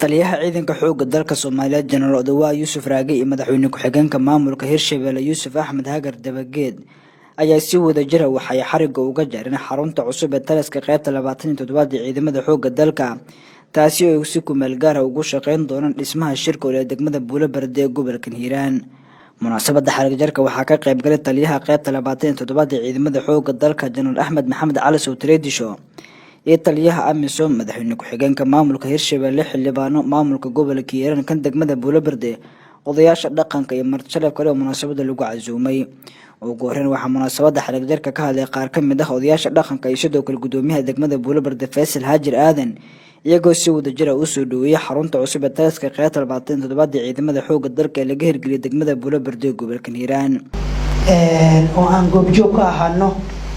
taliyaha ciidanka xoogga dalka Soomaaliyeed General Odawa Yuusuf Raage iyo madaxweyne ku-xigeenka maamulka Hirshabelle Yuusuf Axmed Hagar Dabageed ayaa si wada jir ah waxay xariga uga jareen xarunta cusub ee taliska qaybta 27 ee ciidamada xoogga dalka taasi oo si ku meel gaar ah ugu shaqeyn doonaan dhismaha shirka ee degmada Buulebarde ee gobolka Hiiraan. munaasabada xariga jarka waxaa ka qayb galay taliyaha qaybta 27 ee ciidamada xoogga dalka General Axmed Maxamed Cali Sowtreedisho iyo taliyaha amisom madaxweyne ku-xigeenka maamulka Hirshabelle xildhibaano maamulka gobolka Hiiraan kan degmada Buulebarde odayaasha dhaqanka iyo marti kale oo munaasabada lagu casuumay. ugu horreyn waxaa munaasabada xariga jarka ka hadlay qaar ka mid ah odayaasha dhaqanka iyo sidoo kale gudoomiyaha degmada Buulebarde Faisal Haajir Aadan iyagoo si wada jir ah u soo dhaweeyay xarunta cusub ee taliska qaybta 27 ee ciidamada xoogga dalka ee laga hirgeliyay degmada Buulebarde ee gobolka Hiiraan. oo aan goobjoog ka ahaano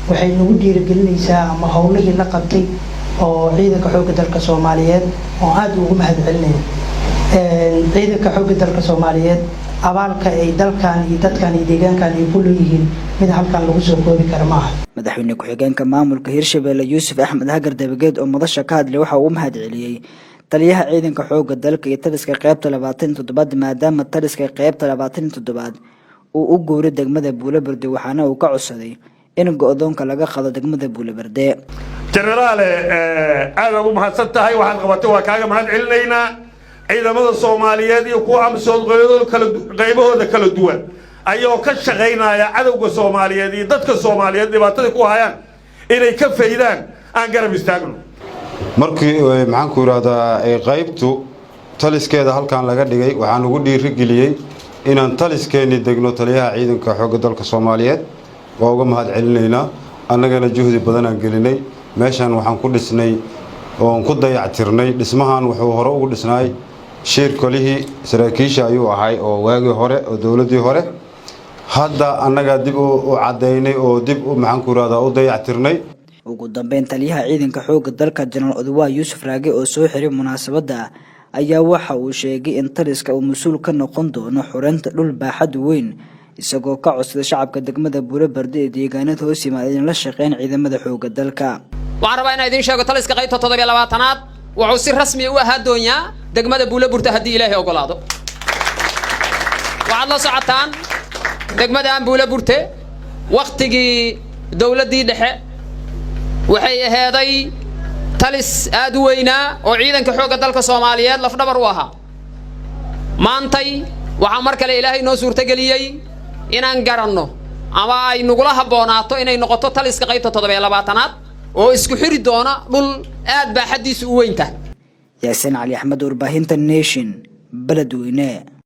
waxay nagu dhiirigelinaysaa ama howlihii la qabtay oo ciidanka xoogga dalka Soomaaliyeed oo aad ugu mahadcelinayo ciidanka xoogga dalka Soomaaliyeed abaalka ay dalkan iyo dadkan iyo deegaankan ay ku leeyihiin mid halkan lagu soo koobi karo maaha. madaxweyne ku-xigeenka maamulka Hirshabelle Yuusuf Axmed Hagar Dabageed oo madasha ka hadlay waxa uu mahadceliyay taliyaha ciidanka xoogga dalka iyo taliska qaybta 27 maadaama taliska qaybta 27 uu u guuray degmada Buulebarde waxaana uu ka codsaday in go'doonka laga qado degmada Buulebarde. General aad ugu mahadsan tahay waxaad qabatay waa kaaga mahadcelinaynaa ciidamada Soomaaliyeed iyo kuwa amsood qaybahooda kala duwan ayoo ka shaqeynaya cadawga Soomaaliyeed iyo dadka Soomaaliyeed dhibaatada ku hayaan inay ka faydaan aan garab istaagno. markii maxaan ku raada qaybtu taliskeeda halkan laga dhigay waxaan ugu dhiirigeliyay inaan taliskeeni degno taliyaha ciidanka xoogga dalka Soomaaliyeed waa uga mahadcelinaynaa annagana juhdi badan aan gelinay meeshan waxaan ku dhisnay oo ku dayactirnay dhismahan wuxuu hore ugu dhisnay shirkolihii saraakiisha ayuu ahay oo waagi hore oo dawladii hore hadda annaga dib u cadeynay oo dib u maxaan ku raada u dayactirnay. ugu dambeyn taliyaha ciidanka xoogga dalka General Odawa Yuusuf Raage oo soo xiray munaasabada ayaa waxa uu sheegay in taliska uu mas'uul ka noqon doono xoreynta dhul baaxad weyn isagoo ka codsaday shacabka degmada Buulebarde ee deegaanada hoos yimaada in la shaqeyn ciidamada xoogga dalka. waxaan rabaa inaan idin sheego taliska qaybta 27aad wuxuu si rasmi ah u ahaa doonyaa degmada Buulebarde haddii Ilaahay ogolaado. waxaad la socotaan degmada Buulebarde waqtigii dawladii dhexe waxay aheeday talis aad u weynaa oo ciidanka xoogga dalka Soomaaliyeed laf dhabar u ahaa. maantay waxa mar kale Ilaahay noo suurtageliyay inaan garanno ama ay nugula haboonaato inay noqoto taliska qaybta 27aad oo isku xiri doona dhul aad baaxadiisu u weyn tahay. Yaasin Ali Axmed warbaahinta Nation Beledweyne.